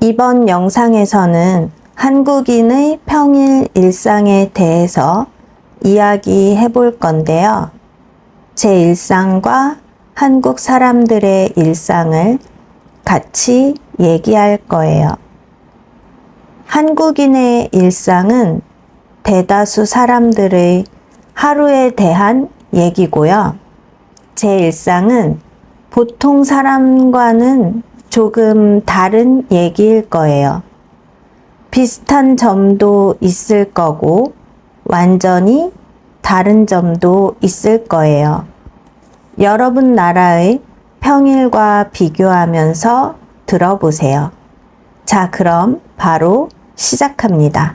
이번 영상에서는 한국인의 평일 일상에 대해서 이야기해 볼 건데요. 제 일상과 한국 사람들의 일상을 같이 얘기할 거예요. 한국인의 일상은 대다수 사람들의 하루에 대한 얘기고요. 제 일상은 보통 사람과는 조금 다른 얘기일 거예요. 비슷한 점도 있을 거고 완전히 다른 점도 있을 거예요. 여러분 나라의 평일과 비교하면서 들어보세요. 자, 그럼 바로 시작합니다.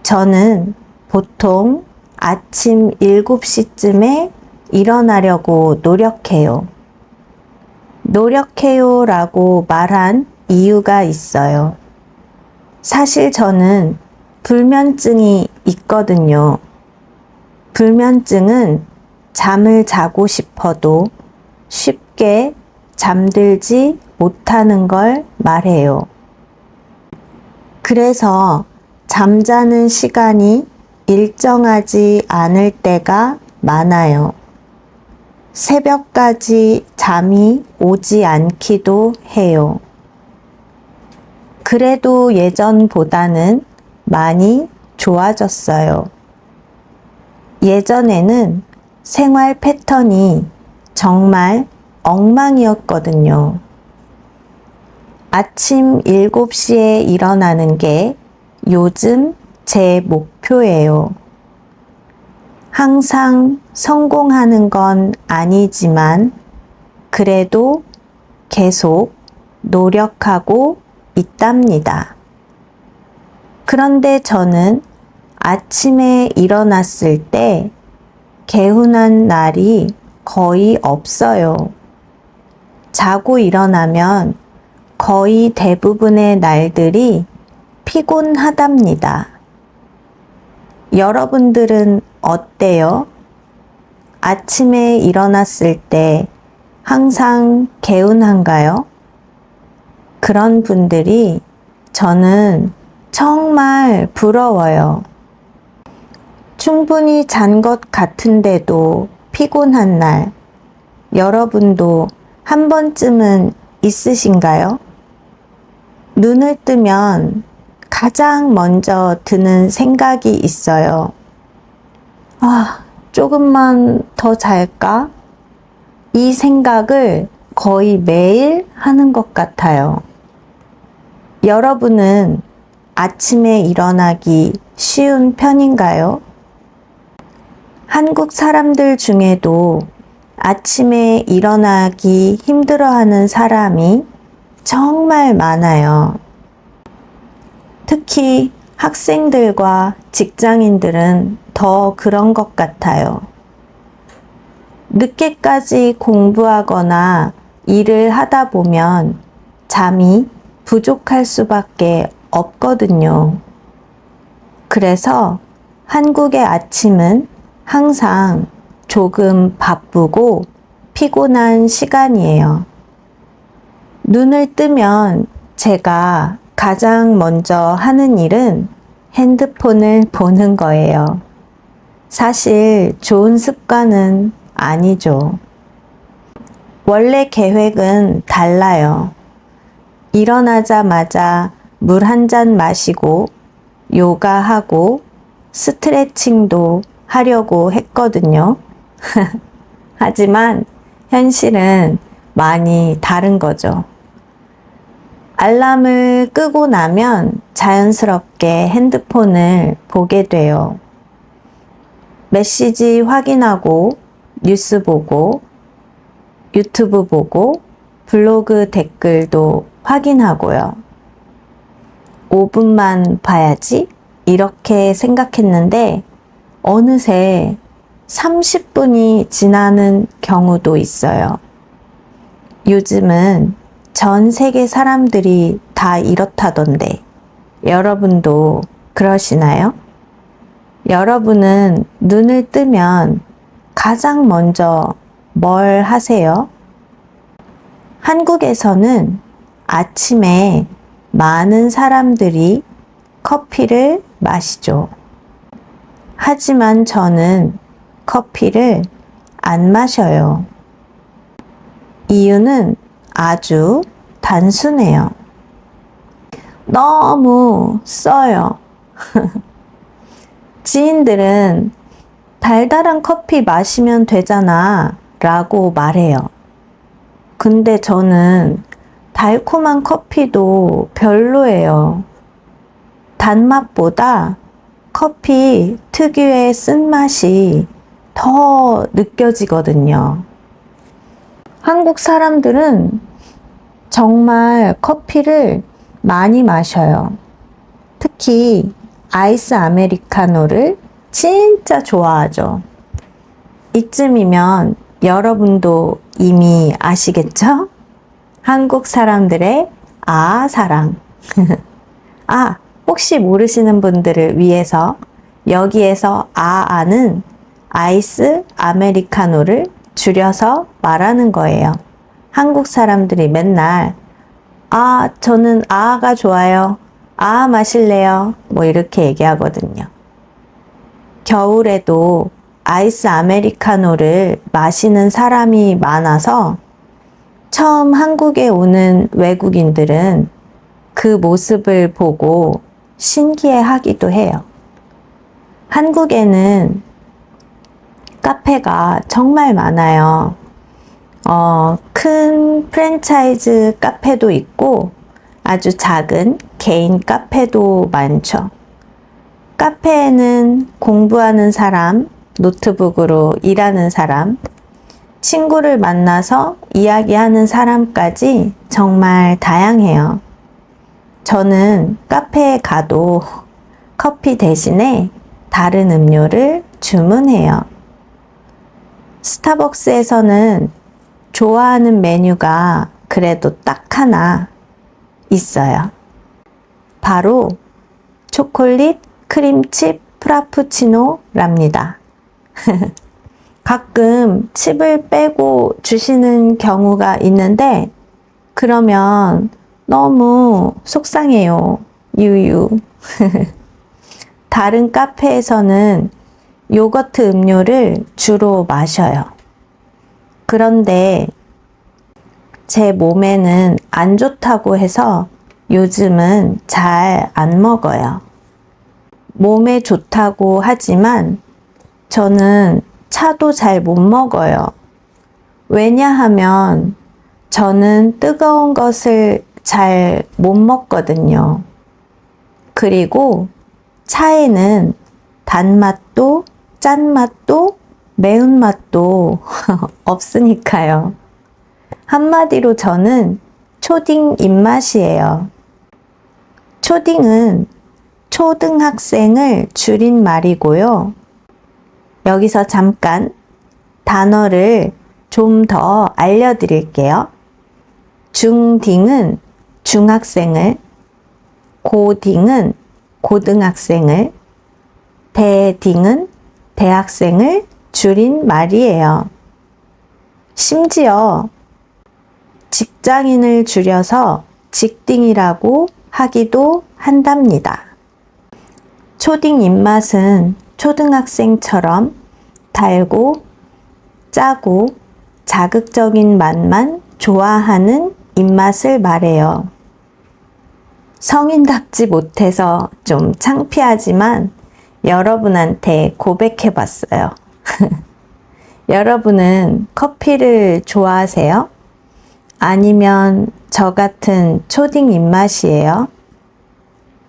저는 보통 아침 7시쯤에 일어나려고 노력해요. 노력해요 라고 말한 이유가 있어요. 사실 저는 불면증이 있거든요. 불면증은 잠을 자고 싶어도 쉽게 잠들지 못하는 걸 말해요. 그래서 잠자는 시간이 일정하지 않을 때가 많아요. 새벽까지 잠이 오지 않기도 해요. 그래도 예전보다는 많이 좋아졌어요. 예전에는 생활 패턴이 정말 엉망이었거든요. 아침 7시에 일어나는 게 요즘 제 목표예요. 항상 성공하는 건 아니지만 그래도 계속 노력하고 있답니다. 그런데 저는 아침에 일어났을 때 개운한 날이 거의 없어요. 자고 일어나면 거의 대부분의 날들이 피곤하답니다. 여러분들은 어때요? 아침에 일어났을 때 항상 개운한가요? 그런 분들이 저는 정말 부러워요. 충분히 잔 것 같은데도 피곤한 날, 여러분도 한 번쯤은 있으신가요? 눈을 뜨면 가장 먼저 드는 생각이 있어요. 조금만 더 잘까? 이 생각을 거의 매일 하는 것 같아요. 여러분은 아침에 일어나기 쉬운 편인가요? 한국 사람들 중에도 아침에 일어나기 힘들어하는 사람이 정말 많아요. 특히 학생들과 직장인들은 더 그런 것 같아요. 늦게까지 공부하거나 일을 하다 보면 잠이 부족할 수밖에 없거든요. 그래서 한국의 아침은 항상 조금 바쁘고 피곤한 시간이에요. 눈을 뜨면 제가 가장 먼저 하는 일은 핸드폰을 보는 거예요. 사실 좋은 습관은 아니죠. 원래 계획은 달라요. 일어나자마자 물 한 잔 마시고 요가하고 스트레칭도 하려고 했거든요. 하지만 현실은 많이 다른 거죠. 알람을 끄고 나면 자연스럽게 핸드폰을 보게 돼요. 메시지 확인하고 뉴스 보고 유튜브 보고 블로그 댓글도 확인하고요. 5분만 봐야지 이렇게 생각했는데 어느새 30분이 지나는 경우도 있어요. 요즘은 전 세계 사람들이 다 이렇다던데 여러분도 그러시나요? 여러분은 눈을 뜨면 가장 먼저 뭘 하세요? 한국에서는 아침에 많은 사람들이 커피를 마시죠. 하지만 저는 커피를 안 마셔요. 이유는 아주 단순해요. 너무 써요. 지인들은 달달한 커피 마시면 되잖아 라고 말해요. 근데 저는 달콤한 커피도 별로예요. 단맛보다 커피 특유의 쓴맛이 더 느껴지거든요. 한국 사람들은 정말 커피를 많이 마셔요. 특히 아이스 아메리카노를 진짜 좋아하죠. 이쯤이면 여러분도 이미 아시겠죠? 한국 사람들의 사랑. 혹시 모르시는 분들을 위해서 여기에서 아는 아이스 아메리카노를 줄여서 말하는 거예요. 한국 사람들이 맨날 저는 가 좋아요. 마실래요? 뭐 이렇게 얘기하거든요. 겨울에도 아이스 아메리카노를 마시는 사람이 많아서 처음 한국에 오는 외국인들은 그 모습을 보고 신기해 하기도 해요. 한국에는 카페가 정말 많아요. 큰 프랜차이즈 카페도 있고 아주 작은 개인 카페도 많죠. 카페에는 공부하는 사람, 노트북으로 일하는 사람, 친구를 만나서 이야기하는 사람까지 정말 다양해요. 저는 카페에 가도 커피 대신에 다른 음료를 주문해요. 스타벅스에서는 좋아하는 메뉴가 그래도 딱 하나 있어요. 바로 초콜릿 크림칩 프라푸치노랍니다. 가끔 칩을 빼고 주시는 경우가 있는데 그러면 너무 속상해요. 유유. 다른 카페에서는 요거트 음료를 주로 마셔요. 그런데 제 몸에는 안 좋다고 해서 요즘은 잘 안 먹어요. 몸에 좋다고 하지만 저는 차도 잘 못 먹어요. 왜냐하면 저는 뜨거운 것을 잘 못 먹거든요. 그리고 차에는 단맛도 짠맛도 매운맛도 없으니까요. 한마디로 저는 초딩 입맛이에요. 초딩은 초등학생을 줄인 말이고요. 여기서 잠깐 단어를 좀 더 알려드릴게요. 중딩은 중학생을, 고딩은 고등학생을, 대딩은 대학생을 줄인 말이에요. 심지어 직장인을 줄여서 직딩이라고 하기도 한답니다. 초딩 입맛은 초등학생처럼 달고 짜고 자극적인 맛만 좋아하는 입맛을 말해요. 성인답지 못해서 좀 창피하지만 여러분한테 고백해봤어요. 여러분은 커피를 좋아하세요? 아니면 저 같은 초딩 입맛이에요?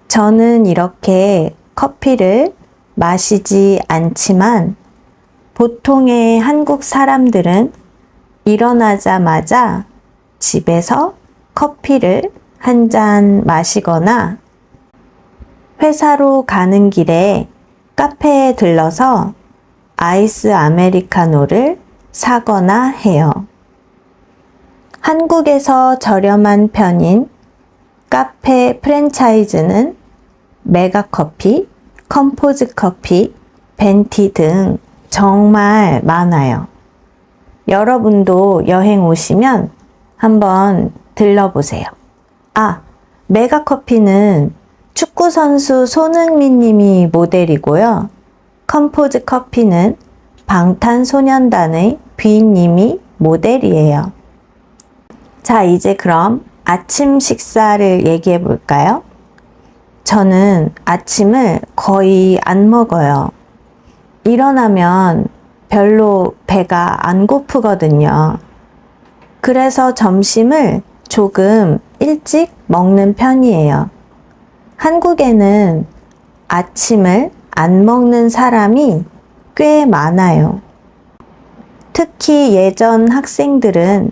저는 이렇게 커피를 마시지 않지만 보통의 한국 사람들은 일어나자마자 집에서 커피를 한 잔 마시거나 회사로 가는 길에 카페에 들러서 아이스 아메리카노를 사거나 해요. 한국에서 저렴한 편인 카페 프랜차이즈는 메가커피, 컴포즈 커피, 벤티 등 정말 많아요. 여러분도 여행 오시면 한번 들러보세요. 메가커피는 축구선수 손흥민 님이 모델이고요. 컴포즈 커피는 방탄소년단의 빈 님이 모델이에요. 자, 이제 그럼 아침 식사를 얘기해 볼까요? 저는 아침을 거의 안 먹어요. 일어나면 별로 배가 안 고프거든요. 그래서 점심을 조금 일찍 먹는 편이에요. 한국에는 아침을 안 먹는 사람이 꽤 많아요. 특히 예전 학생들은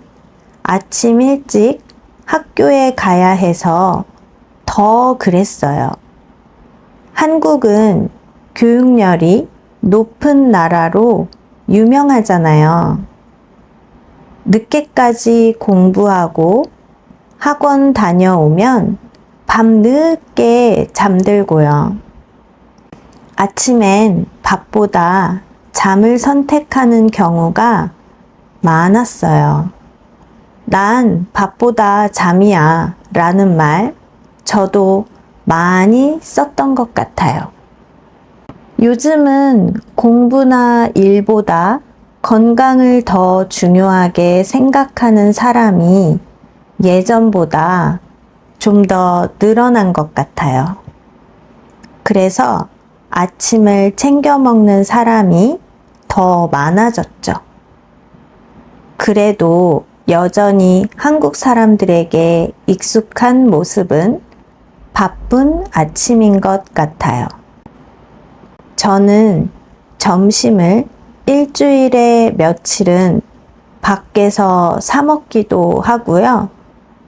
아침 일찍 학교에 가야 해서 더 그랬어요. 한국은 교육열이 높은 나라로 유명하잖아요. 늦게까지 공부하고 학원 다녀오면 밤 늦게 잠들고요. 아침엔 밥보다 잠을 선택하는 경우가 많았어요. 난 밥보다 잠이야 라는 말 저도 많이 썼던 것 같아요. 요즘은 공부나 일보다 건강을 더 중요하게 생각하는 사람이 예전보다 좀 더 늘어난 것 같아요. 그래서 아침을 챙겨 먹는 사람이 더 많아졌죠. 그래도 여전히 한국 사람들에게 익숙한 모습은 바쁜 아침인 것 같아요. 저는 점심을 일주일에 며칠은 밖에서 사 먹기도 하고요.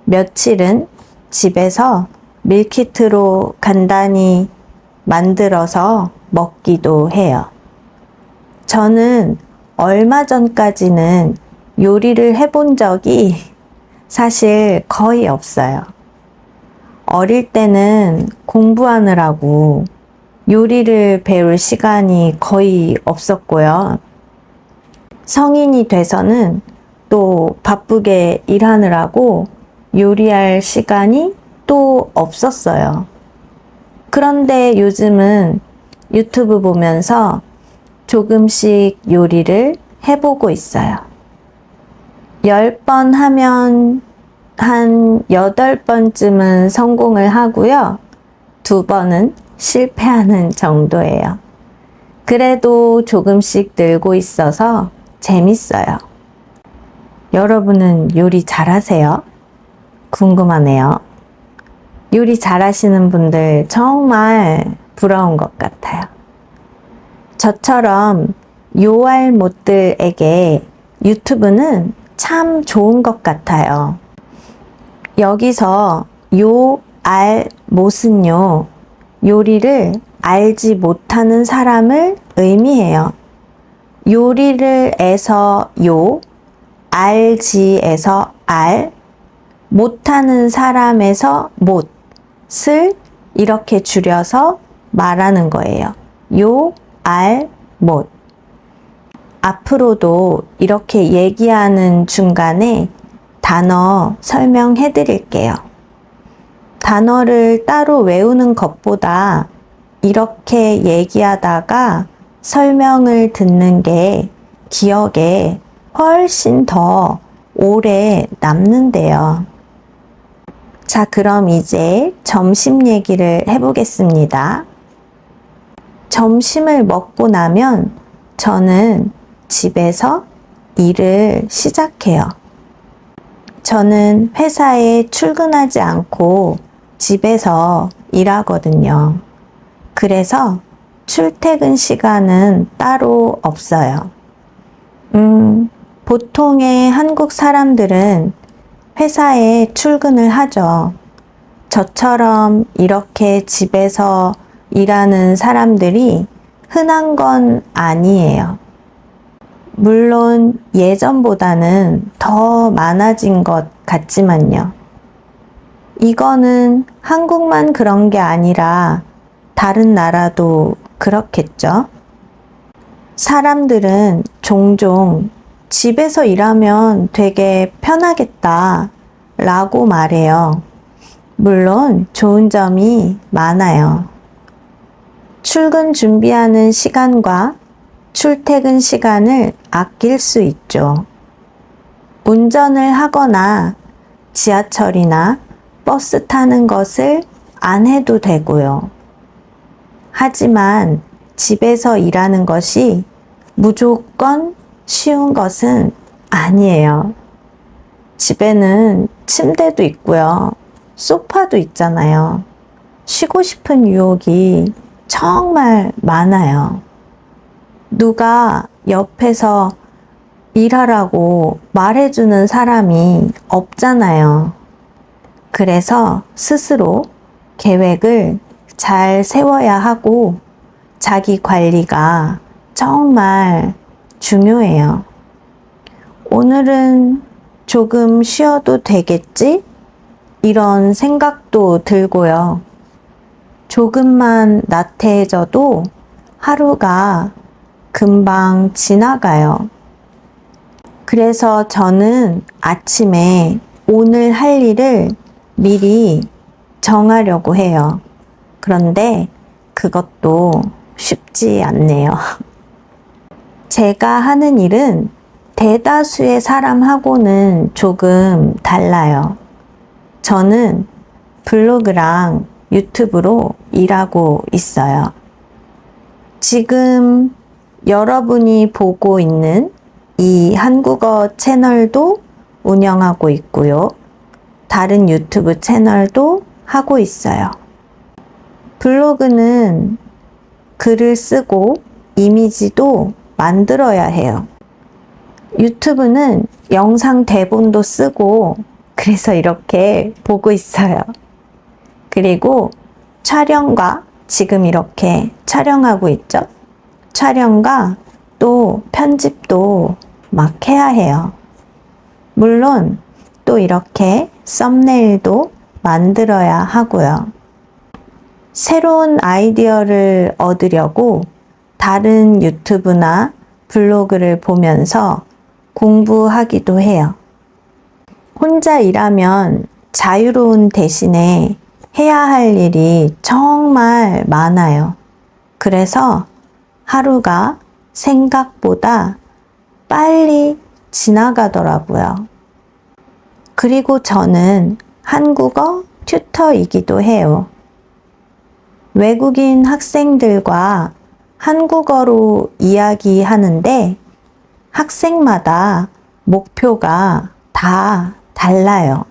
며칠은 집에서 밀키트로 간단히 만들어서 먹기도 해요. 저는 얼마 전까지는 요리를 해본 적이 사실 거의 없어요. 어릴 때는 공부하느라고 요리를 배울 시간이 거의 없었고요. 성인이 돼서는 또 바쁘게 일하느라고 요리할 시간이 또 없었어요. 그런데 요즘은 유튜브 보면서 조금씩 요리를 해보고 있어요. 10번 하면 한 8번쯤은 성공을 하고요. 2번은 실패하는 정도예요. 그래도 조금씩 늘고 있어서 재밌어요. 여러분은 요리 잘하세요? 궁금하네요. 요리 잘하시는 분들 정말 부러운 것 같아요. 저처럼 요알못들에게 유튜브는 참 좋은 것 같아요. 여기서 요알못은요, 요리를 알지 못하는 사람을 의미해요. 요리를 에서 요, 알지에서 알, 못하는 사람에서 못을 이렇게 줄여서 말하는 거예요. 요, 알, 못. 앞으로도 이렇게 얘기하는 중간에 단어 설명해 드릴게요. 단어를 따로 외우는 것보다 이렇게 얘기하다가 설명을 듣는 게 기억에 훨씬 더 오래 남는데요. 자, 그럼 이제 점심 얘기를 해보겠습니다. 점심을 먹고 나면 저는 집에서 일을 시작해요. 저는 회사에 출근하지 않고 집에서 일하거든요. 그래서 출퇴근 시간은 따로 없어요. 보통의 한국 사람들은 회사에 출근을 하죠. 저처럼 이렇게 집에서 일하는 사람들이 흔한 건 아니에요. 물론 예전보다는 더 많아진 것 같지만요. 이거는 한국만 그런 게 아니라 다른 나라도 그렇겠죠. 사람들은 종종 집에서 일하면 되게 편하겠다 라고 말해요. 물론 좋은 점이 많아요. 출근 준비하는 시간과 출퇴근 시간을 아낄 수 있죠. 운전을 하거나 지하철이나 버스 타는 것을 안 해도 되고요. 하지만 집에서 일하는 것이 무조건 쉬운 것은 아니에요. 집에는 침대도 있고요. 소파도 있잖아요. 쉬고 싶은 유혹이 정말 많아요. 누가 옆에서 일하라고 말해주는 사람이 없잖아요. 그래서 스스로 계획을 잘 세워야 하고 자기 관리가 정말 중요해요. 오늘은 조금 쉬어도 되겠지? 이런 생각도 들고요. 조금만 나태해져도 하루가 금방 지나가요. 그래서 저는 아침에 오늘 할 일을 미리 정하려고 해요. 그런데 그것도 쉽지 않네요. 제가 하는 일은 대다수의 사람하고는 조금 달라요. 저는 블로그랑 유튜브로 일하고 있어요. 지금 여러분이 보고 있는 이 한국어 채널도 운영하고 있고요. 다른 유튜브 채널도 하고 있어요. 블로그는 글을 쓰고 이미지도 만들어야 해요. 유튜브는 영상 대본도 쓰고 그래서 이렇게 보고 있어요. 그리고 촬영과 지금 이렇게 촬영하고 있죠. 촬영과 또 편집도 막 해야 해요. 물론 또 이렇게 썸네일도 만들어야 하고요. 새로운 아이디어를 얻으려고 다른 유튜브나 블로그를 보면서 공부하기도 해요. 혼자 일하면 자유로운 대신에 해야 할 일이 정말 많아요. 그래서 하루가 생각보다 빨리 지나가더라고요. 그리고 저는 한국어 튜터이기도 해요. 외국인 학생들과 한국어로 이야기하는데 학생마다 목표가 다 달라요.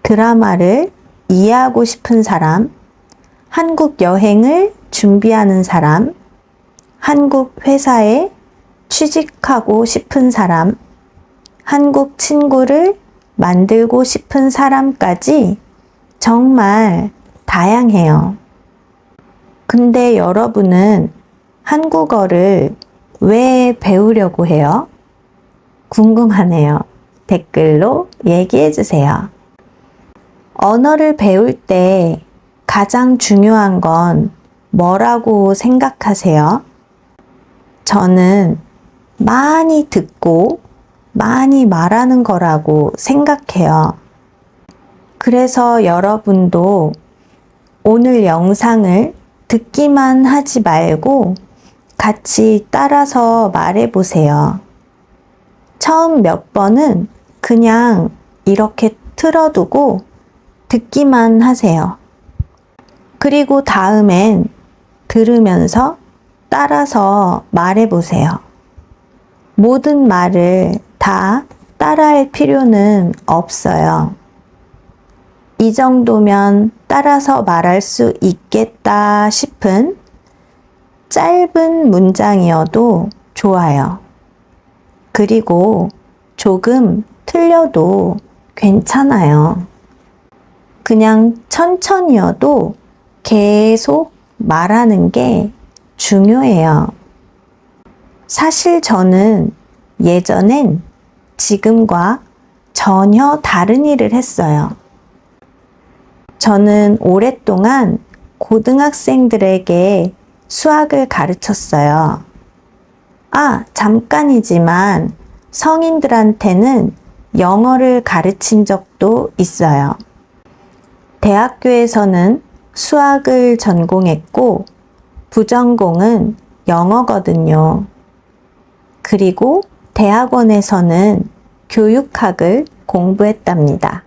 드라마를 이해하고 싶은 사람, 한국 여행을 준비하는 사람, 한국 회사에 취직하고 싶은 사람, 한국 친구를 만들고 싶은 사람까지 정말 다양해요. 근데 여러분은 한국어를 왜 배우려고 해요? 궁금하네요. 댓글로 얘기해 주세요. 언어를 배울 때 가장 중요한 건 뭐라고 생각하세요? 저는 많이 듣고 많이 말하는 거라고 생각해요. 그래서 여러분도 오늘 영상을 듣기만 하지 말고 같이 따라서 말해보세요. 처음 몇 번은 그냥 이렇게 틀어두고 듣기만 하세요. 그리고 다음엔 들으면서 따라서 말해보세요. 모든 말을 다 따라할 필요는 없어요. 이 정도면 따라서 말할 수 있겠다 싶은 짧은 문장이어도 좋아요. 그리고 조금 틀려도 괜찮아요. 그냥 천천히여도 계속 말하는 게 중요해요. 사실 저는 예전엔 지금과 전혀 다른 일을 했어요. 저는 오랫동안 고등학생들에게 수학을 가르쳤어요. 잠깐이지만 성인들한테는 영어를 가르친 적도 있어요. 대학교에서는 수학을 전공했고 부전공은 영어거든요. 그리고 대학원에서는 교육학을 공부했답니다.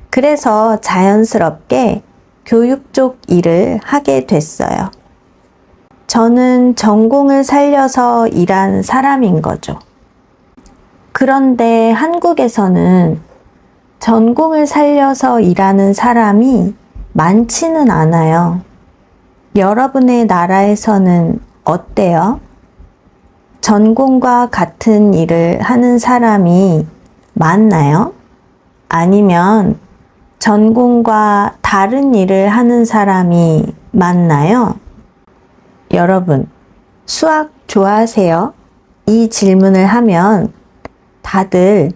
그래서 자연스럽게 교육 쪽 일을 하게 됐어요. 저는 전공을 살려서 일한 사람인 거죠. 그런데 한국에서는 전공을 살려서 일하는 사람이 많지는 않아요. 여러분의 나라에서는 어때요? 전공과 같은 일을 하는 사람이 많나요? 아니면 전공과 다른 일을 하는 사람이 많나요? 여러분, 수학 좋아하세요? 이 질문을 하면 다들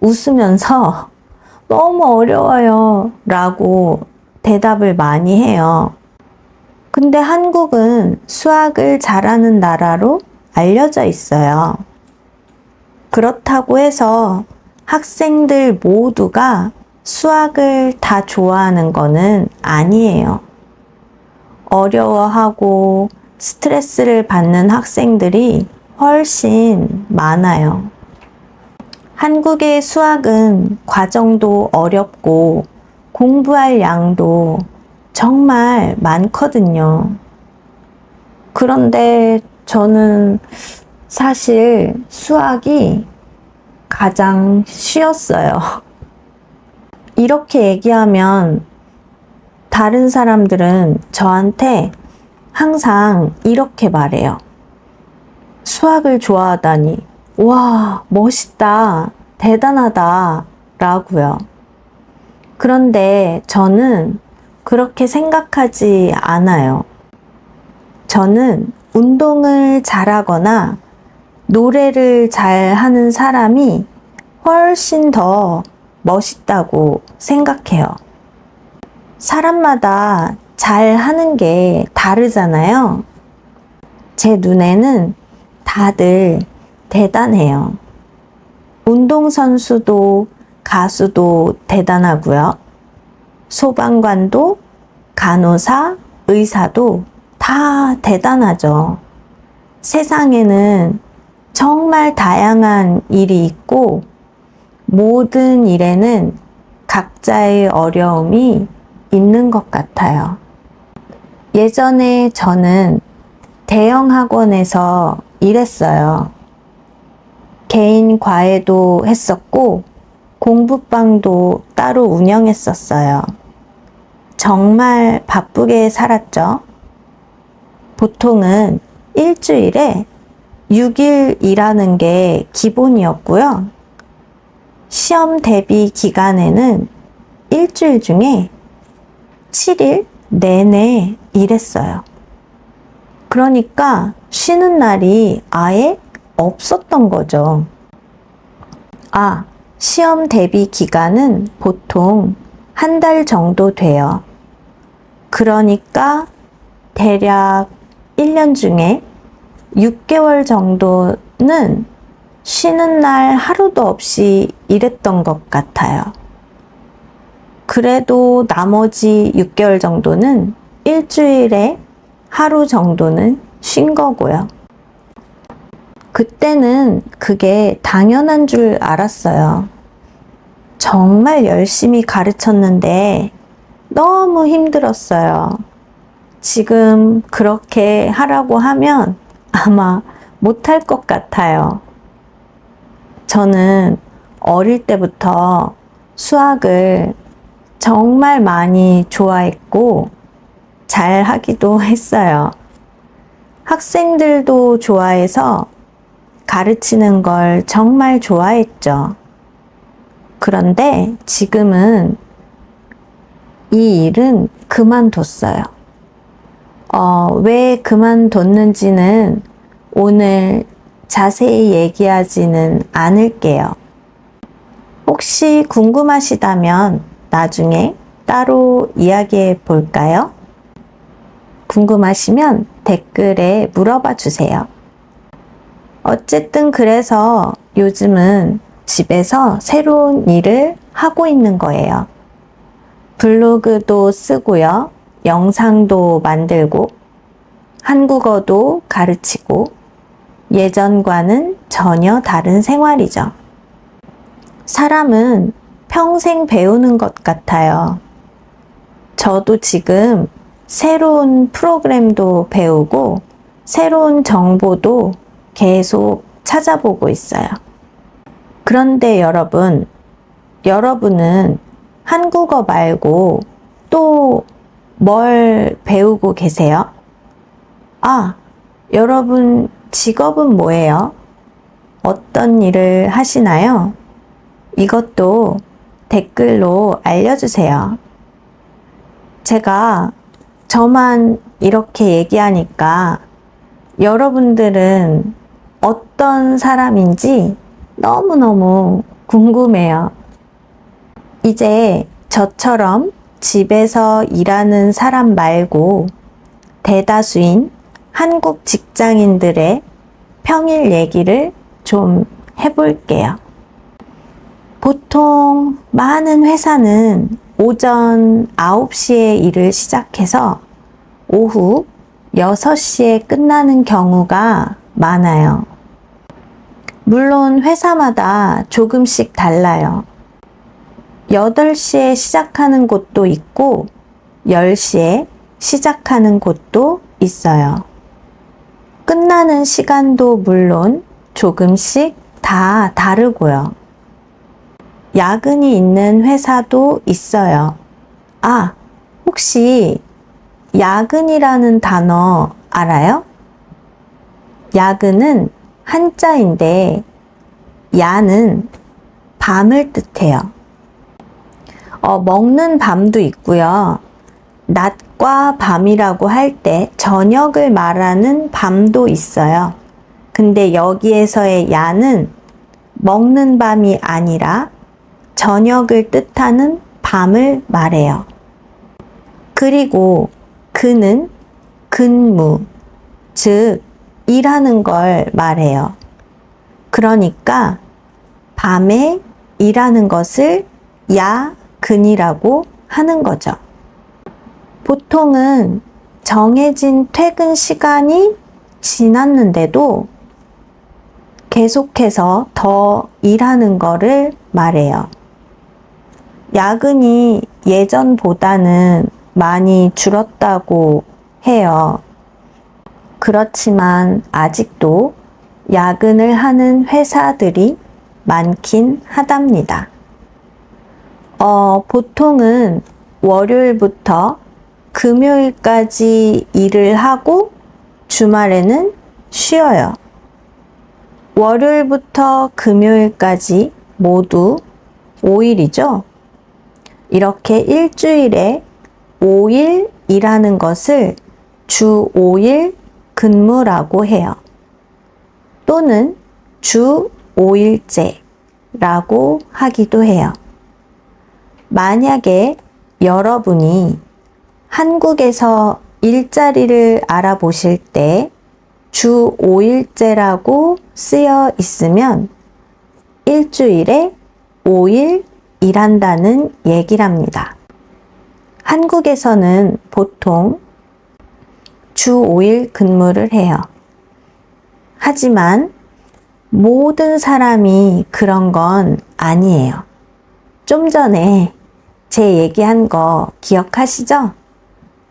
웃으면서 너무 어려워요 라고 대답을 많이 해요. 근데 한국은 수학을 잘하는 나라로 알려져 있어요. 그렇다고 해서 학생들 모두가 수학을 다 좋아하는 거는 아니에요. 어려워하고 스트레스를 받는 학생들이 훨씬 많아요. 한국의 수학은 과정도 어렵고 공부할 양도 정말 많거든요. 그런데 저는 사실 수학이 가장 쉬웠어요. 이렇게 얘기하면 다른 사람들은 저한테 항상 이렇게 말해요. 수학을 좋아하다니, 와, 멋있다, 대단하다, 라고요. 그런데 저는 그렇게 생각하지 않아요. 저는 운동을 잘하거나 노래를 잘하는 사람이 훨씬 더 멋있다고 생각해요. 사람마다 잘하는 게 다르잖아요. 제 눈에는 다들 대단해요. 운동선수도 가수도 대단하고요. 소방관도 간호사, 의사도 다 대단하죠. 세상에는 정말 다양한 일이 있고 모든 일에는 각자의 어려움이 있는 것 같아요. 예전에 저는 대형 학원에서 일했어요. 개인 과외도 했었고 공부방도 따로 운영했었어요. 정말 바쁘게 살았죠. 보통은 일주일에 6일 일하는 게 기본이었고요. 시험 대비 기간에는 일주일 중에 7일 내내 일했어요. 그러니까 쉬는 날이 아예 없었던 거죠. 시험 대비 기간은 보통 한 달 정도 돼요. 그러니까 대략 1년 중에 6개월 정도는 쉬는 날 하루도 없이 일했던 것 같아요. 그래도 나머지 6개월 정도는 일주일에 하루 정도는 쉰 거고요. 그때는 그게 당연한 줄 알았어요. 정말 열심히 가르쳤는데 너무 힘들었어요. 지금 그렇게 하라고 하면 아마 못할 것 같아요. 저는 어릴 때부터 수학을 정말 많이 좋아했고 잘 하기도 했어요. 학생들도 좋아해서 가르치는 걸 정말 좋아했죠. 그런데 지금은 이 일은 그만뒀어요. 왜 그만뒀는지는 오늘 자세히 얘기하지는 않을게요. 혹시 궁금하시다면 나중에 따로 이야기해 볼까요? 궁금하시면 댓글에 물어봐 주세요. 어쨌든 그래서 요즘은 집에서 새로운 일을 하고 있는 거예요. 블로그도 쓰고요. 영상도 만들고 한국어도 가르치고 예전과는 전혀 다른 생활이죠. 사람은 평생 배우는 것 같아요. 저도 지금 새로운 프로그램도 배우고 새로운 정보도 계속 찾아보고 있어요. 그런데 여러분은 한국어 말고 또 뭘 배우고 계세요? 아, 여러분 직업은 뭐예요? 어떤 일을 하시나요? 이것도 댓글로 알려주세요. 제가 저만 이렇게 얘기하니까 여러분들은 어떤 사람인지 너무너무 궁금해요. 이제 저처럼 집에서 일하는 사람 말고 대다수인 한국 직장인들의 평일 얘기를 좀 해볼게요. 보통 많은 회사는 오전 9시에 일을 시작해서 오후 6시에 끝나는 경우가 많아요. 물론 회사마다 조금씩 달라요. 8시에 시작하는 곳도 있고 10시에 시작하는 곳도 있어요. 끝나는 시간도 물론 조금씩 다 다르고요. 야근이 있는 회사도 있어요. 아, 혹시 야근이라는 단어 알아요? 야근은 한자인데 야는 밤을 뜻해요. 먹는 밤도 있고요. 낮과 밤이라고 할 때 저녁을 말하는 밤도 있어요. 근데 여기에서의 야는 먹는 밤이 아니라 저녁을 뜻하는 밤을 말해요. 그리고 그는 근무, 즉 일하는 걸 말해요. 그러니까 밤에 일하는 것을 야근이라고 하는 거죠. 보통은 정해진 퇴근 시간이 지났는데도 계속해서 더 일하는 거를 말해요. 야근이 예전보다는 많이 줄었다고 해요. 그렇지만 아직도 야근을 하는 회사들이 많긴 하답니다. 보통은 월요일부터 금요일까지 일을 하고 주말에는 쉬어요. 월요일부터 금요일까지 모두 5일이죠. 이렇게 일주일에 5일 일하는 것을 주 5일 근무라고 해요. 또는 주 5일제라고 하기도 해요. 만약에 여러분이 한국에서 일자리를 알아보실 때 주 5일제라고 쓰여 있으면 일주일에 5일 일한다는 얘기랍니다. 한국에서는 보통 주 5일 근무를 해요. 하지만 모든 사람이 그런 건 아니에요. 좀 전에 제 얘기한 거 기억하시죠?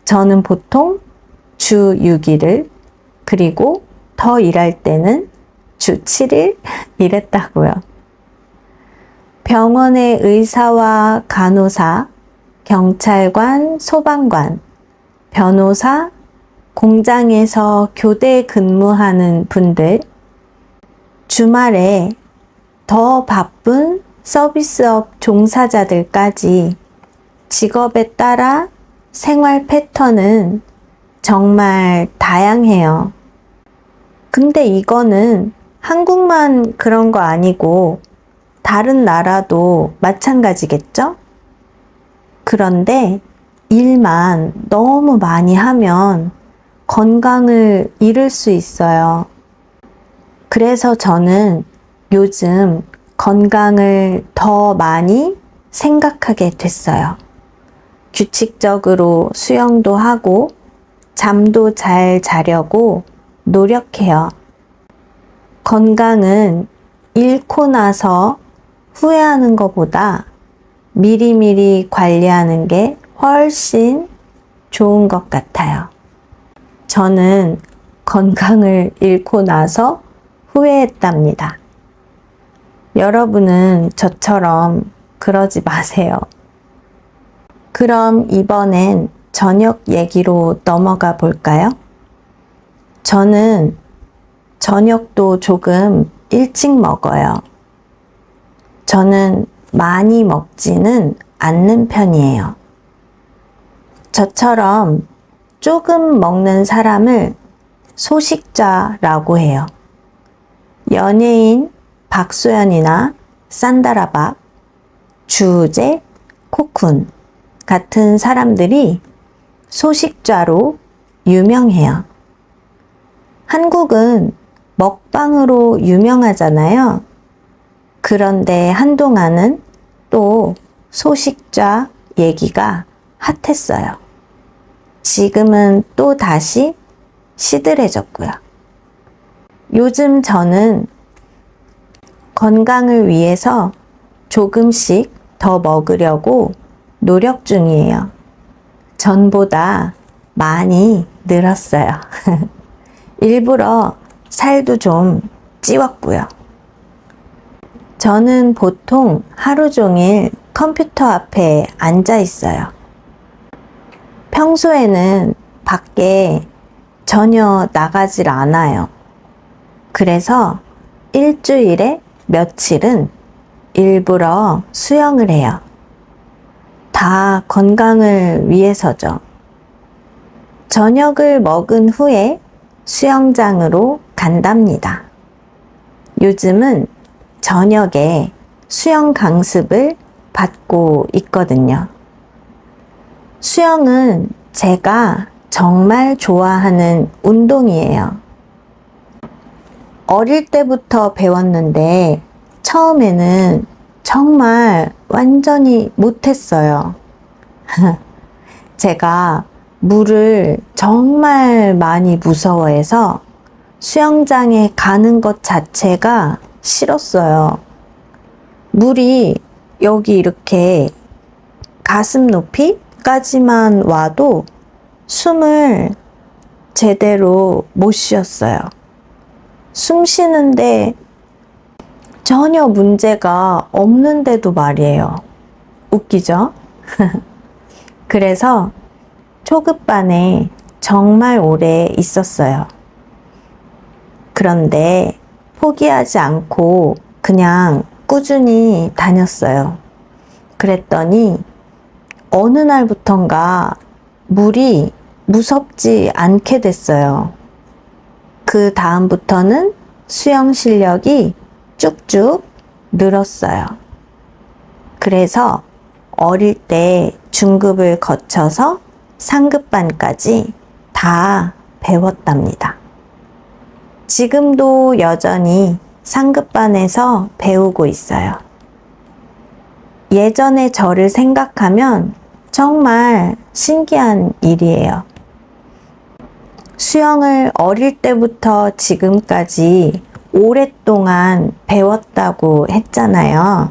저는 보통 주 6일을 그리고 더 일할 때는 주 7일 일했다고요. 병원의 의사와 간호사, 경찰관, 소방관, 변호사, 공장에서 교대 근무하는 분들, 주말에 더 바쁜 서비스업 종사자들까지 직업에 따라 생활 패턴은 정말 다양해요. 근데 이거는 한국만 그런 거 아니고 다른 나라도 마찬가지겠죠? 그런데 일만 너무 많이 하면 건강을 잃을 수 있어요. 그래서 저는 요즘 건강을 더 많이 생각하게 됐어요. 규칙적으로 수영도 하고 잠도 잘 자려고 노력해요. 건강은 잃고 나서 후회하는 것보다 미리미리 관리하는 게 훨씬 좋은 것 같아요. 저는 건강을 잃고 나서 후회했답니다. 여러분은 저처럼 그러지 마세요. 그럼 이번엔 저녁 얘기로 넘어가 볼까요? 저는 저녁도 조금 일찍 먹어요. 저는 많이 먹지는 않는 편이에요. 저처럼 조금 먹는 사람을 소식자라고 해요. 연예인 박소연이나 산다라박, 주제, 코쿤 같은 사람들이 소식자로 유명해요. 한국은 먹방으로 유명하잖아요. 그런데 한동안은 또 소식자 얘기가 핫했어요. 지금은 또 다시 시들해졌고요. 요즘 저는 건강을 위해서 조금씩 더 먹으려고 노력 중이에요. 전보다 많이 늘었어요. 일부러 살도 좀 찌웠고요. 저는 보통 하루 종일 컴퓨터 앞에 앉아 있어요. 평소에는 밖에 전혀 나가질 않아요. 그래서 일주일에 며칠은 일부러 수영을 해요. 다 건강을 위해서죠. 저녁을 먹은 후에 수영장으로 간답니다. 요즘은 저녁에 수영 강습을 받고 있거든요. 수영은 제가 정말 좋아하는 운동이에요. 어릴 때부터 배웠는데 처음에는 정말 완전히 못했어요. 제가 물을 정말 많이 무서워해서 수영장에 가는 것 자체가 싫었어요. 물이 여기 이렇게 가슴 높이까지만 와도 숨을 제대로 못 쉬었어요. 숨 쉬는데 전혀 문제가 없는데도 말이에요. 웃기죠? 그래서 초급반에 정말 오래 있었어요. 그런데 포기하지 않고 그냥 꾸준히 다녔어요. 그랬더니 어느 날부턴가 물이 무섭지 않게 됐어요. 그 다음부터는 수영 실력이 쭉쭉 늘었어요. 그래서 어릴 때 중급을 거쳐서 상급반까지 다 배웠답니다. 지금도 여전히 상급반에서 배우고 있어요. 예전의 저를 생각하면 정말 신기한 일이에요. 수영을 어릴 때부터 지금까지 오랫동안 배웠다고 했잖아요.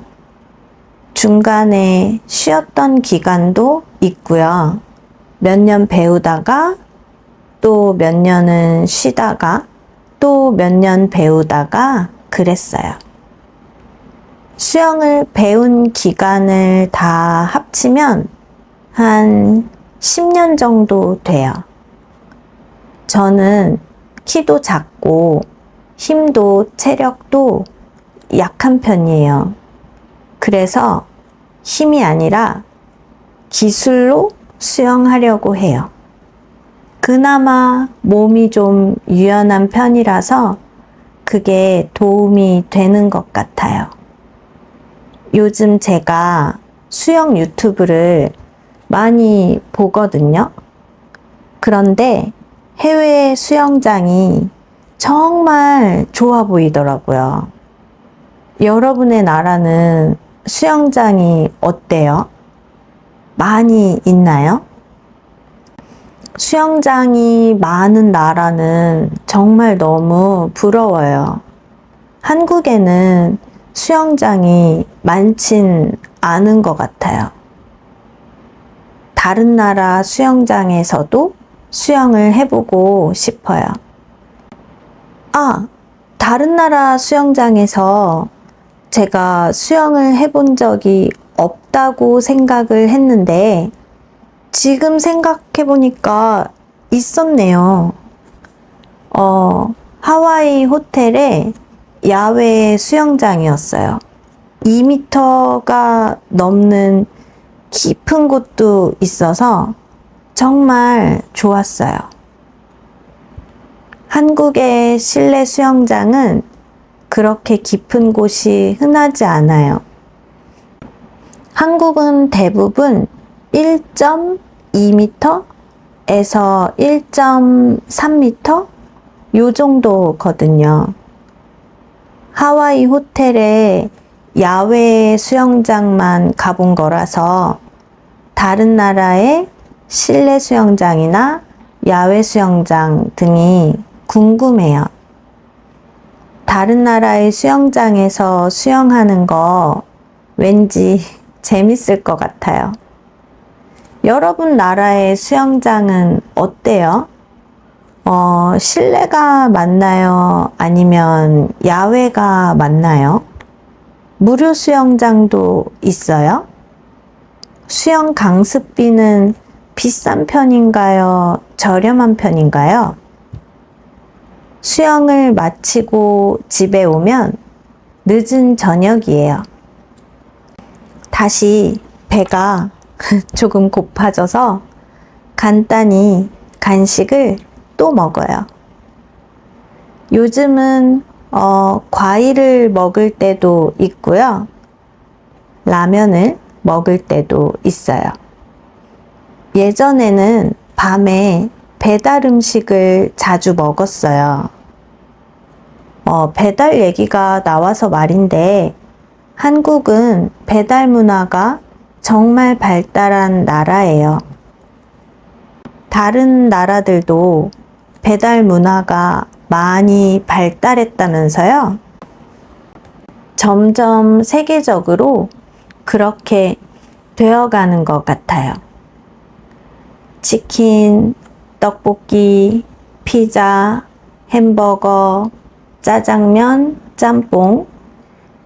중간에 쉬었던 기간도 있고요. 몇 년 배우다가 또 몇 년은 쉬다가 또 몇 년 배우다가 그랬어요. 수영을 배운 기간을 다 합치면 한 10년 정도 돼요. 저는 키도 작고 힘도 체력도 약한 편이에요. 그래서 힘이 아니라 기술로 수영하려고 해요. 그나마 몸이 좀 유연한 편이라서 그게 도움이 되는 것 같아요. 요즘 제가 수영 유튜브를 많이 보거든요. 그런데 해외 수영장이 정말 좋아 보이더라고요. 여러분의 나라는 수영장이 어때요? 많이 있나요? 수영장이 많은 나라는 정말 너무 부러워요. 한국에는 수영장이 많진 않은 것 같아요. 다른 나라 수영장에서도 수영을 해보고 싶어요. 다른 나라 수영장에서 제가 수영을 해본 적이 없다고 생각을 했는데 지금 생각해보니까 있었네요. 하와이 호텔에 야외 수영장이었어요. 2m가 넘는 깊은 곳도 있어서 정말 좋았어요. 한국의 실내 수영장은 그렇게 깊은 곳이 흔하지 않아요. 한국은 대부분 1.2m에서 1.3m 요 정도거든요. 하와이 호텔에 야외 수영장만 가본 거라서 다른 나라의 실내 수영장이나 야외 수영장 등이 궁금해요. 다른 나라의 수영장에서 수영하는 거 왠지 재밌을 것 같아요. 여러분 나라의 수영장은 어때요? 실내가 맞나요? 아니면 야외가 맞나요? 무료 수영장도 있어요? 수영 강습비는 비싼 편인가요? 저렴한 편인가요? 수영을 마치고 집에 오면 늦은 저녁이에요. 다시 배가 조금 고파져서 간단히 간식을 또 먹어요. 요즘은 과일을 먹을 때도 있고요. 라면을 먹을 때도 있어요. 예전에는 밤에 배달 음식을 자주 먹었어요. 배달 얘기가 나와서 말인데 한국은 배달 문화가 정말 발달한 나라예요. 다른 나라들도 배달 문화가 많이 발달했다면서요? 점점 세계적으로 그렇게 되어가는 것 같아요. 치킨, 떡볶이, 피자, 햄버거, 짜장면, 짬뽕,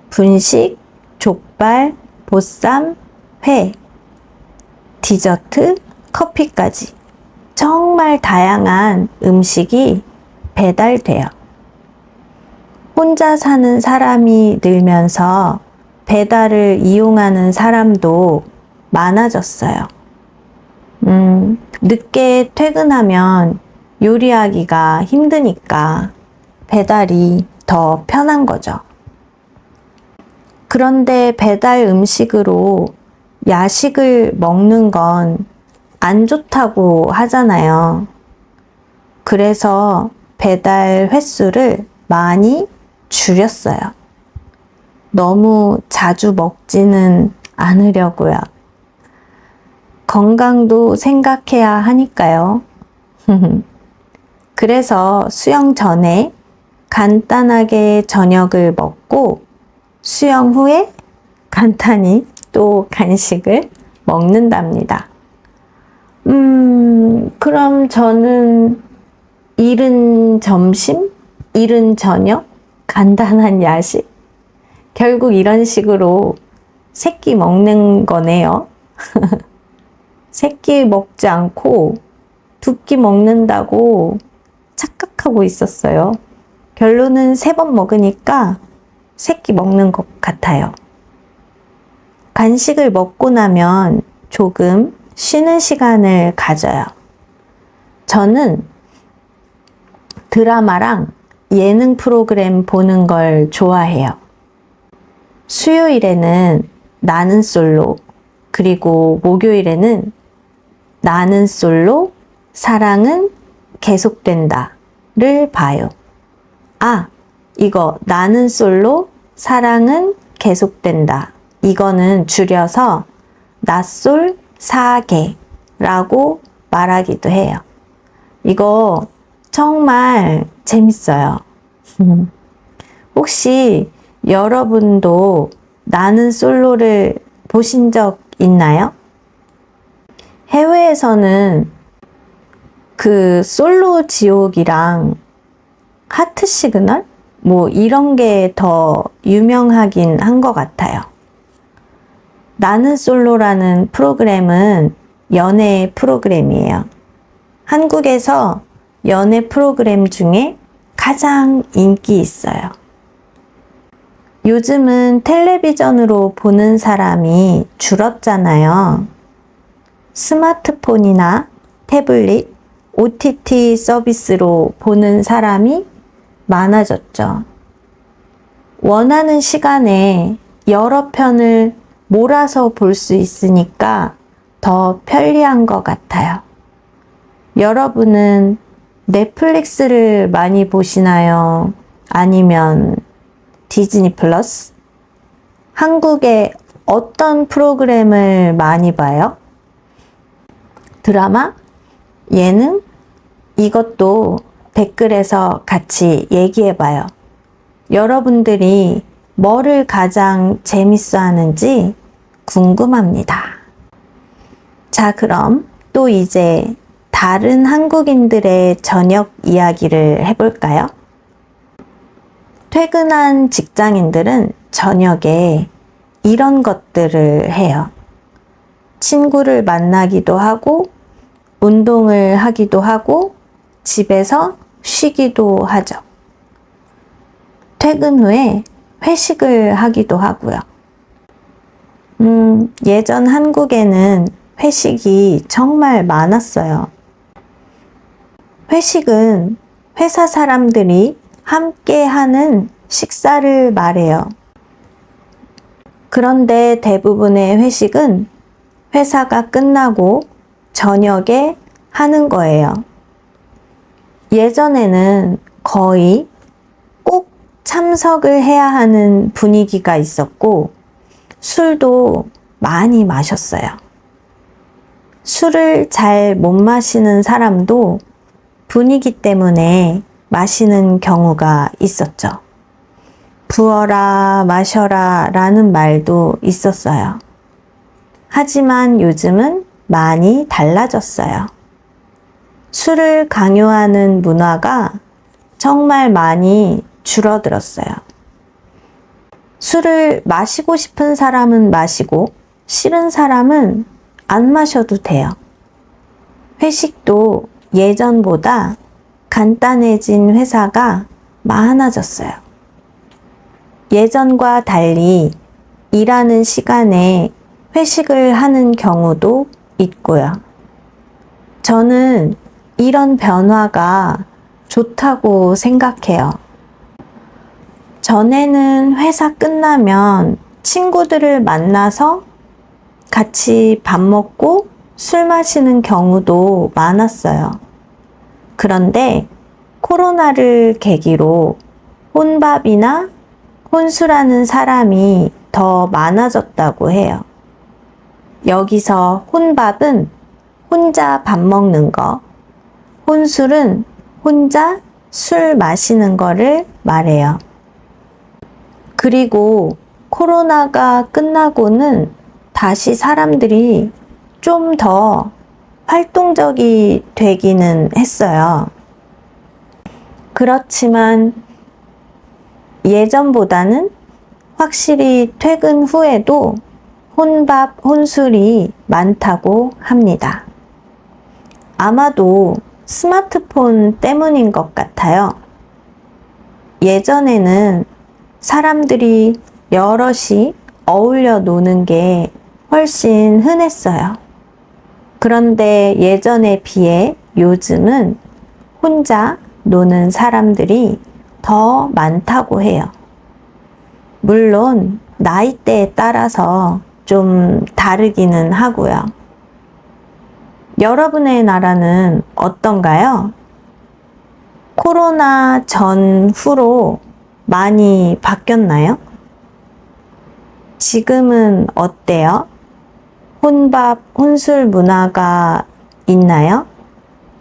분식, 족발, 보쌈, 회, 디저트, 커피까지 정말 다양한 음식이 배달돼요. 혼자 사는 사람이 늘면서 배달을 이용하는 사람도 많아졌어요. 늦게 퇴근하면 요리하기가 힘드니까 배달이 더 편한 거죠. 그런데 배달 음식으로 야식을 먹는 건 안 좋다고 하잖아요. 그래서 배달 횟수를 많이 줄였어요. 너무 자주 먹지는 않으려고요. 건강도 생각해야 하니까요. 그래서 수영 전에 간단하게 저녁을 먹고 수영 후에 간단히 또 간식을 먹는답니다. 그럼 저는 이른 점심, 이른 저녁, 간단한 야식? 결국 이런 식으로 세 끼 먹는 거네요. 세 끼 먹지 않고 두 끼 먹는다고 착각하고 있었어요. 결론은 3번 먹으니까 3끼 먹는 것 같아요. 간식을 먹고 나면 조금 쉬는 시간을 가져요. 저는 드라마랑 예능 프로그램 보는 걸 좋아해요. 수요일에는 나는 솔로, 그리고 목요일에는 나는 솔로, 사랑은 계속된다를 봐요. 이거 나는 솔로, 사랑은 계속된다. 이거는 줄여서 나솔, 사계라고 말하기도 해요. 이거 정말 재밌어요. 혹시 여러분도 나는 솔로를 보신 적 있나요? 해외에서는 그 솔로 지옥이랑 하트 시그널? 뭐 이런 게 더 유명하긴 한 것 같아요. 나는 솔로라는 프로그램은 연애 프로그램이에요. 한국에서 연애 프로그램 중에 가장 인기 있어요. 요즘은 텔레비전으로 보는 사람이 줄었잖아요. 스마트폰이나 태블릿, OTT 서비스로 보는 사람이 많아졌죠. 원하는 시간에 여러 편을 몰아서 볼 수 있으니까 더 편리한 것 같아요. 여러분은 넷플릭스를 많이 보시나요? 아니면 디즈니 플러스? 한국의 어떤 프로그램을 많이 봐요? 드라마? 예능? 이것도 댓글에서 같이 얘기해봐요. 여러분들이 뭐를 가장 재밌어 하는지 궁금합니다. 자, 그럼 또 이제 다른 한국인들의 저녁 이야기를 해볼까요? 퇴근한 직장인들은 저녁에 이런 것들을 해요. 친구를 만나기도 하고, 운동을 하기도 하고, 집에서 쉬기도 하죠. 퇴근 후에 회식을 하기도 하고요. 예전 한국에는 회식이 정말 많았어요. 회식은 회사 사람들이 함께 하는 식사를 말해요. 그런데 대부분의 회식은 회사가 끝나고 저녁에 하는 거예요. 예전에는 거의 꼭 참석을 해야 하는 분위기가 있었고, 술도 많이 마셨어요. 술을 잘 못 마시는 사람도 분위기 때문에 마시는 경우가 있었죠. 부어라, 마셔라 라는 말도 있었어요. 하지만 요즘은 많이 달라졌어요. 술을 강요하는 문화가 정말 많이 줄어들었어요. 술을 마시고 싶은 사람은 마시고 싫은 사람은 안 마셔도 돼요. 회식도 예전보다 간단해진 회사가 많아졌어요. 예전과 달리 일하는 시간에 회식을 하는 경우도 있고요. 저는 이런 변화가 좋다고 생각해요. 전에는 회사 끝나면 친구들을 만나서 같이 밥 먹고 술 마시는 경우도 많았어요. 그런데 코로나를 계기로 혼밥이나 혼술하는 사람이 더 많아졌다고 해요. 여기서 혼밥은 혼자 밥 먹는 거, 혼술은 혼자 술 마시는 거를 말해요. 그리고 코로나가 끝나고는 다시 사람들이 좀 더 활동적이 되기는 했어요. 그렇지만 예전보다는 확실히 퇴근 후에도 혼밥, 혼술이 많다고 합니다. 아마도 스마트폰 때문인 것 같아요. 예전에는 사람들이 여럿이 어울려 노는 게 훨씬 흔했어요. 그런데 예전에 비해 요즘은 혼자 노는 사람들이 더 많다고 해요. 물론 나이대에 따라서 좀 다르기는 하고요. 여러분의 나라는 어떤가요? 코로나 전후로 많이 바뀌었나요? 지금은 어때요? 혼밥, 혼술 문화가 있나요?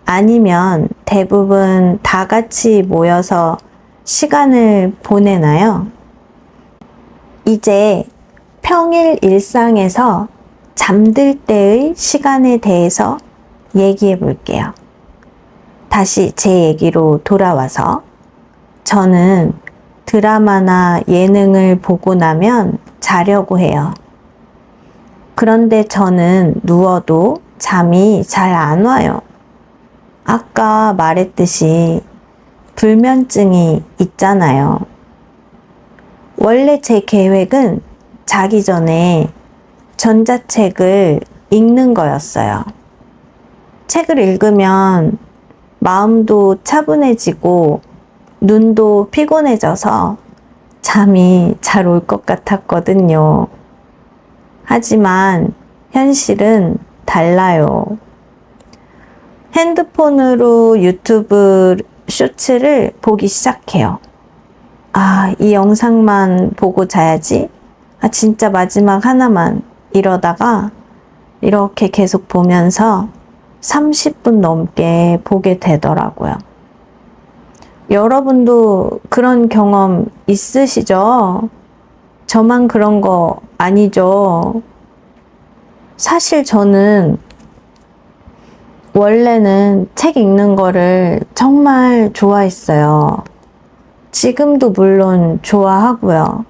아니면 대부분 다 같이 모여서 시간을 보내나요? 이제 평일 일상에서 잠들 때의 시간에 대해서 얘기해 볼게요. 다시 제 얘기로 돌아와서 저는 드라마나 예능을 보고 나면 자려고 해요. 그런데 저는 누워도 잠이 잘 안 와요. 아까 말했듯이 불면증이 있잖아요. 원래 제 계획은 자기 전에 전자책을 읽는 거였어요. 책을 읽으면 마음도 차분해지고 눈도 피곤해져서 잠이 잘 올 것 같았거든요. 하지만 현실은 달라요. 핸드폰으로 유튜브 쇼츠를 보기 시작해요. 이 영상만 보고 자야지. 진짜 마지막 하나만. 이러다가 이렇게 계속 보면서 30분 넘게 보게 되더라고요. 여러분도 그런 경험 있으시죠? 저만 그런 거 아니죠? 사실 저는 원래는 책 읽는 거를 정말 좋아했어요. 지금도 물론 좋아하고요.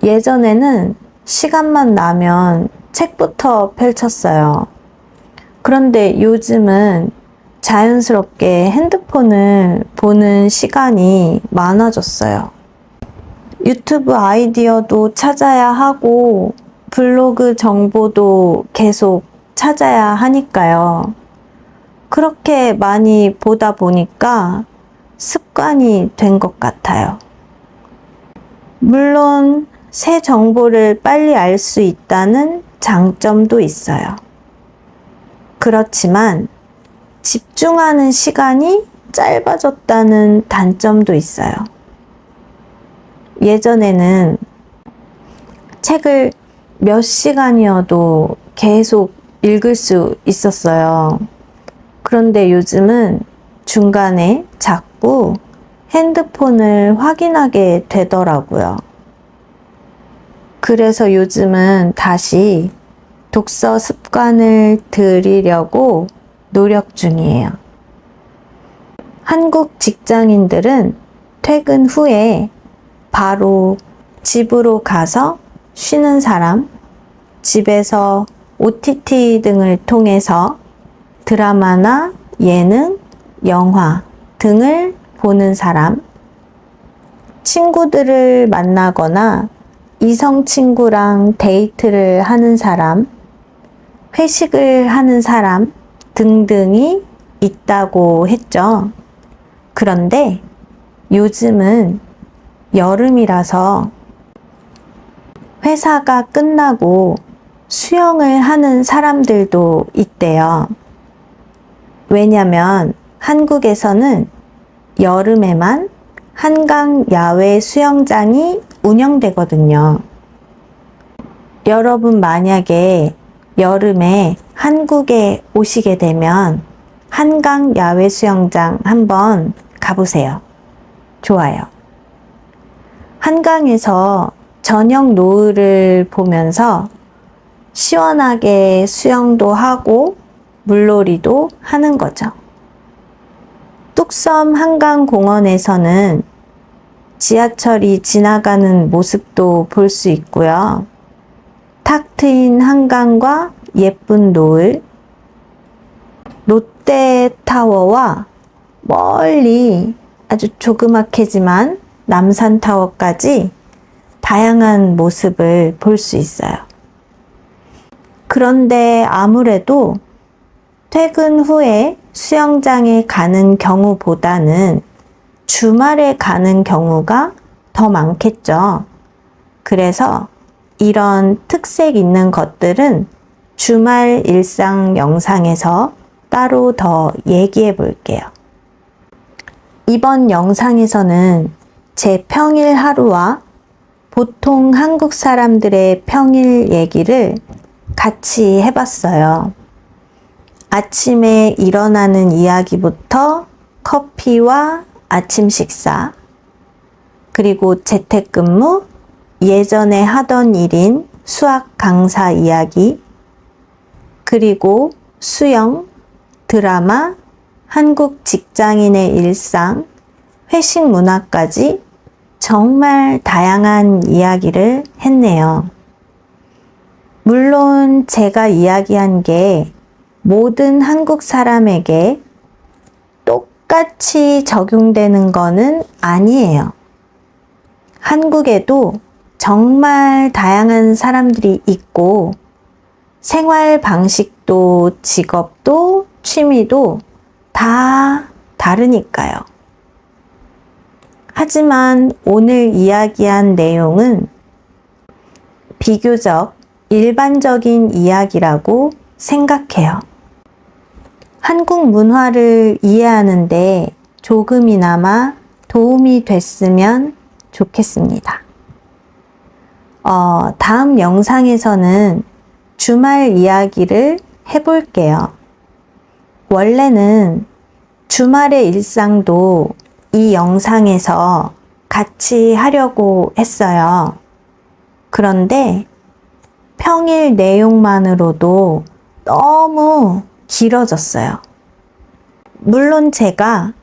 예전에는 시간만 나면 책부터 펼쳤어요. 그런데 요즘은 자연스럽게 핸드폰을 보는 시간이 많아졌어요. 유튜브 아이디어도 찾아야 하고 블로그 정보도 계속 찾아야 하니까요. 그렇게 많이 보다 보니까 습관이 된 것 같아요. 물론 새 정보를 빨리 알 수 있다는 장점도 있어요. 그렇지만 집중하는 시간이 짧아졌다는 단점도 있어요. 예전에는 책을 몇 시간이어도 계속 읽을 수 있었어요. 그런데 요즘은 중간에 자꾸 핸드폰을 확인하게 되더라고요. 그래서 요즘은 다시 독서 습관을 들이려고 노력 중이에요. 한국 직장인들은 퇴근 후에 바로 집으로 가서 쉬는 사람, 집에서 OTT 등을 통해서 드라마나 예능, 영화 등을 보는 사람, 친구들을 만나거나 이성 친구랑 데이트를 하는 사람, 회식을 하는 사람 등등이 있다고 했죠. 그런데 요즘은 여름이라서 회사가 끝나고 수영을 하는 사람들도 있대요. 왜냐면 한국에서는 여름에만 한강 야외 수영장이 운영되거든요. 여러분 만약에 여름에 한국에 오시게 되면 한강 야외 수영장 한번 가보세요. 좋아요. 한강에서 저녁 노을을 보면서 시원하게 수영도 하고 물놀이도 하는 거죠. 뚝섬 한강공원에서는 지하철이 지나가는 모습도 볼 수 있고요. 탁 트인 한강과 예쁜 노을, 롯데타워와 멀리 아주 조그맣게지만 남산타워까지 다양한 모습을 볼 수 있어요. 그런데 아무래도 퇴근 후에 수영장에 가는 경우보다는 주말에 가는 경우가 더 많겠죠. 그래서 이런 특색 있는 것들은 주말 일상 영상에서 따로 더 얘기해 볼게요. 이번 영상에서는 제 평일 하루와 보통 한국 사람들의 평일 얘기를 같이 해봤어요. 아침에 일어나는 이야기부터 커피와 아침 식사, 그리고 재택근무, 예전에 하던 일인 수학 강사 이야기, 그리고 수영, 드라마, 한국 직장인의 일상, 회식 문화까지 정말 다양한 이야기를 했네요. 물론 제가 이야기한 게 모든 한국 사람에게 똑같이 적용되는 거는 아니에요. 한국에도 정말 다양한 사람들이 있고 생활 방식도 직업도 취미도 다 다르니까요. 하지만 오늘 이야기한 내용은 비교적 일반적인 이야기라고 생각해요. 한국 문화를 이해하는데 조금이나마 도움이 됐으면 좋겠습니다. 다음 영상에서는 주말 이야기를 해볼게요. 원래는 주말의 일상도 이 영상에서 같이 하려고 했어요. 그런데 평일 내용만으로도 너무 길어졌어요. 물론 제가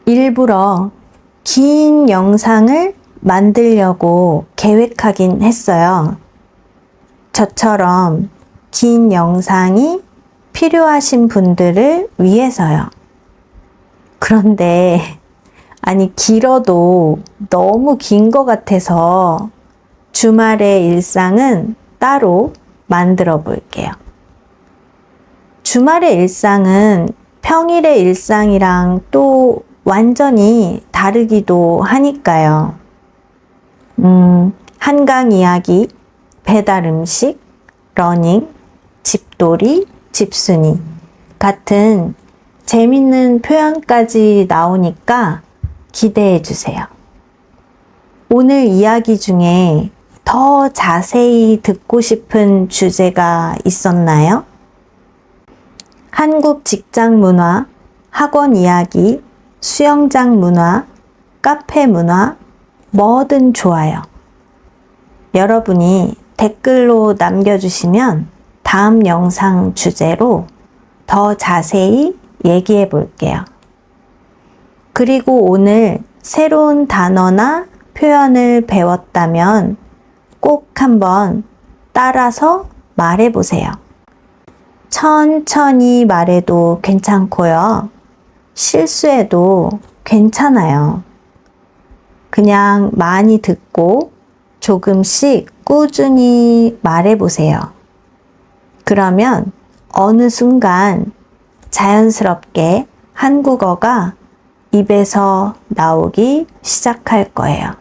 일부러 긴 영상을 만들려고 계획하긴 했어요. 저처럼 긴 영상이 필요하신 분들을 위해서요. 그런데 길어도 너무 긴 것 같아서 주말의 일상은 따로 만들어 볼게요. 주말의 일상은 평일의 일상이랑 또 완전히 다르기도 하니까요. 한강 이야기, 배달 음식, 러닝, 집돌이, 집순이 같은 재밌는 표현까지 나오니까 기대해 주세요. 오늘 이야기 중에 더 자세히 듣고 싶은 주제가 있었나요? 한국 직장 문화, 학원 이야기, 수영장 문화, 카페 문화, 뭐든 좋아요. 여러분이 댓글로 남겨주시면 다음 영상 주제로 더 자세히 얘기해 볼게요. 그리고 오늘 새로운 단어나 표현을 배웠다면 꼭 한번 따라서 말해 보세요. 천천히 말해도 괜찮고요. 실수해도 괜찮아요. 그냥 많이 듣고 조금씩 꾸준히 말해 보세요. 그러면 어느 순간 자연스럽게 한국어가 입에서 나오기 시작할 거예요.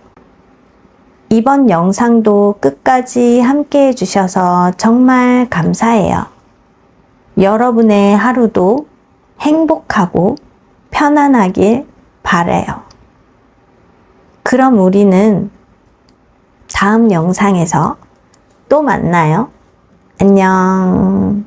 이번 영상도 끝까지 함께 해주셔서 정말 감사해요. 여러분의 하루도 행복하고 편안하길 바라요. 그럼 우리는 다음 영상에서 또 만나요. 안녕.